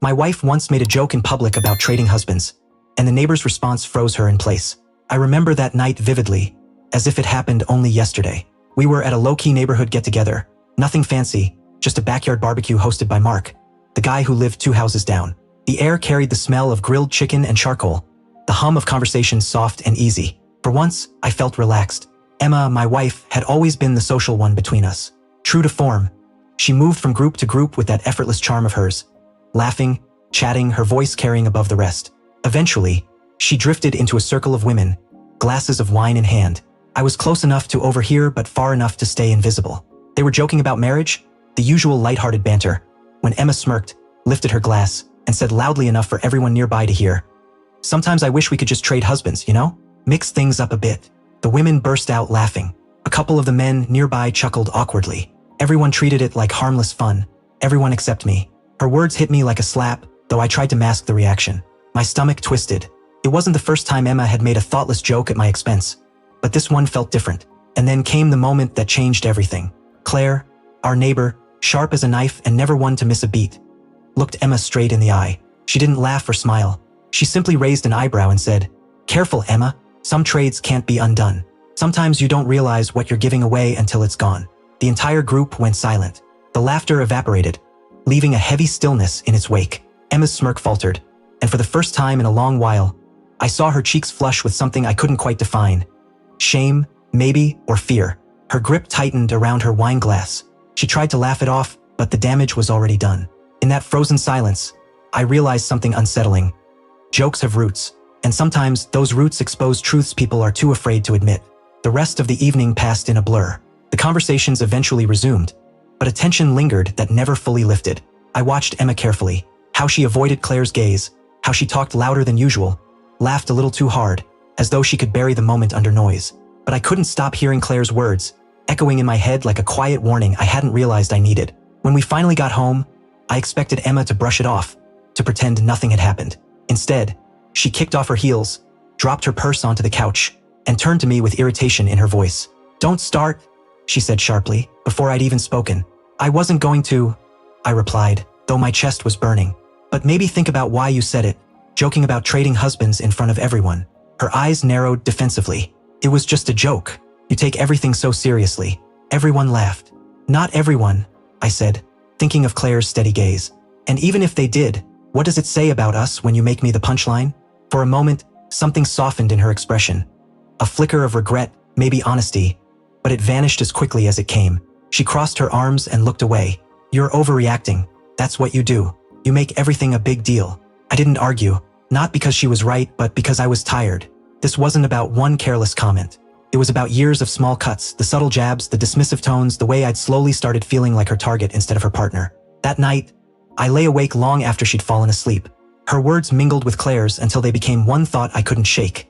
My wife once made a joke in public about trading husbands, and the neighbor's response froze her in place. I remember that night vividly, as if it happened only yesterday. We were at a low-key neighborhood get-together, nothing fancy, just a backyard barbecue hosted by Mark, the guy who lived 2 houses down. The air carried the smell of grilled chicken and charcoal, the hum of conversation soft and easy. For once, I felt relaxed. Emma, my wife, had always been the social one between us. True to form, she moved from group to group with that effortless charm of hers, laughing, chatting, her voice carrying above the rest. Eventually, she drifted into a circle of women, glasses of wine in hand. I was close enough to overhear but far enough to stay invisible. They were joking about marriage, the usual lighthearted banter, when Emma smirked, lifted her glass, and said loudly enough for everyone nearby to hear, "Sometimes I wish we could just trade husbands, you know? Mix things up a bit." The women burst out laughing. A couple of the men nearby chuckled awkwardly. Everyone treated it like harmless fun. Everyone except me. Her words hit me like a slap, though I tried to mask the reaction. My stomach twisted. It wasn't the first time Emma had made a thoughtless joke at my expense, but this one felt different. And then came the moment that changed everything. Claire, our neighbor, sharp as a knife and never one to miss a beat, looked Emma straight in the eye. She didn't laugh or smile. She simply raised an eyebrow and said, "Careful, Emma. Some trades can't be undone. Sometimes you don't realize what you're giving away until it's gone." The entire group went silent. The laughter evaporated, leaving a heavy stillness in its wake. Emma's smirk faltered, and for the first time in a long while, I saw her cheeks flush with something I couldn't quite define. Shame, maybe, or fear. Her grip tightened around her wine glass. She tried to laugh it off, but the damage was already done. In that frozen silence, I realized something unsettling. Jokes have roots, and sometimes those roots expose truths people are too afraid to admit. The rest of the evening passed in a blur. The conversations eventually resumed, but a tension lingered that never fully lifted. I watched Emma carefully, how she avoided Claire's gaze, how she talked louder than usual, laughed a little too hard, as though she could bury the moment under noise. But I couldn't stop hearing Claire's words, echoing in my head like a quiet warning I hadn't realized I needed. When we finally got home, I expected Emma to brush it off, to pretend nothing had happened. Instead, she kicked off her heels, dropped her purse onto the couch, and turned to me with irritation in her voice. "Don't start," she said sharply, before I'd even spoken. "I wasn't going to," I replied, though my chest was burning. "But maybe think about why you said it, joking about trading husbands in front of everyone." Her eyes narrowed defensively. "It was just a joke. You take everything so seriously." Everyone laughed. "Not everyone," I said, thinking of Claire's steady gaze. "And even if they did, what does it say about us when you make me the punchline?" For a moment, something softened in her expression. A flicker of regret, maybe honesty, but it vanished as quickly as it came. She crossed her arms and looked away. "You're overreacting. That's what you do. You make everything a big deal." I didn't argue, not because she was right, but because I was tired. This wasn't about one careless comment. It was about years of small cuts, the subtle jabs, the dismissive tones, the way I'd slowly started feeling like her target instead of her partner. That night, I lay awake long after she'd fallen asleep. Her words mingled with Claire's until they became one thought I couldn't shake.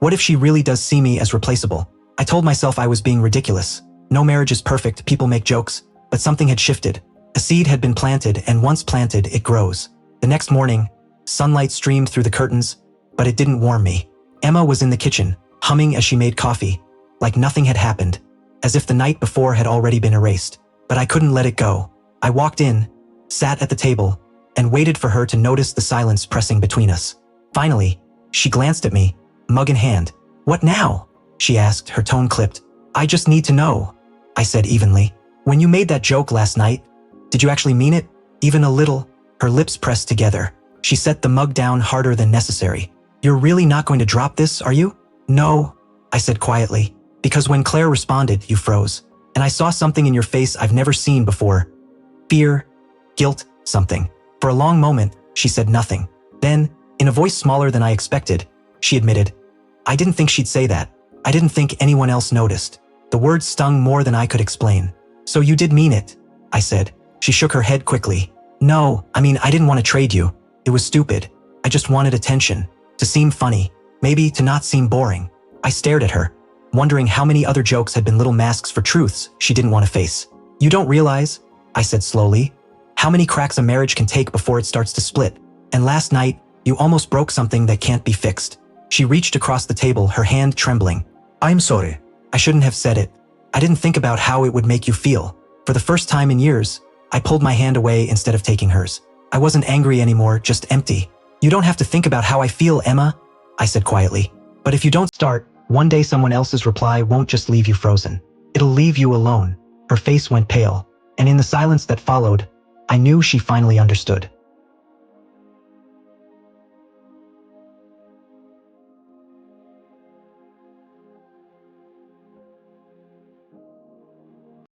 What if she really does see me as replaceable? I told myself I was being ridiculous. No marriage is perfect, people make jokes, but something had shifted. A seed had been planted, and once planted, it grows. The next morning, sunlight streamed through the curtains, but it didn't warm me. Emma was in the kitchen, humming as she made coffee, like nothing had happened, as if the night before had already been erased. But I couldn't let it go. I walked in, sat at the table, and waited for her to notice the silence pressing between us. Finally, she glanced at me, mug in hand. "What now?" she asked, her tone clipped. "I just need to know," I said evenly. "When you made that joke last night, did you actually mean it? Even a little?" Her lips pressed together. She set the mug down harder than necessary. "You're really not going to drop this, are you?" "No," I said quietly, because when Claire responded, you froze, and I saw something in your face I've never seen before. Fear, guilt, something. For a long moment, she said nothing. Then, in a voice smaller than I expected, she admitted, "I didn't think she'd say that. I didn't think anyone else noticed." The words stung more than I could explain. "So you did mean it," I said. She shook her head quickly. "No, I mean, I didn't want to trade you. It was stupid. I just wanted attention. To seem funny. Maybe to not seem boring." I stared at her, wondering how many other jokes had been little masks for truths she didn't want to face. "You don't realize," I said slowly, "how many cracks a marriage can take before it starts to split. And last night, you almost broke something that can't be fixed." She reached across the table, her hand trembling. "I'm sorry. I shouldn't have said it. I didn't think about how it would make you feel." For the first time in years, I pulled my hand away instead of taking hers. I wasn't angry anymore, just empty. You don't have to think about how I feel, Emma, I said quietly. But if you don't start, one day someone else's reply won't just leave you frozen. It'll leave you alone. Her face went pale, and in the silence that followed, I knew she finally understood.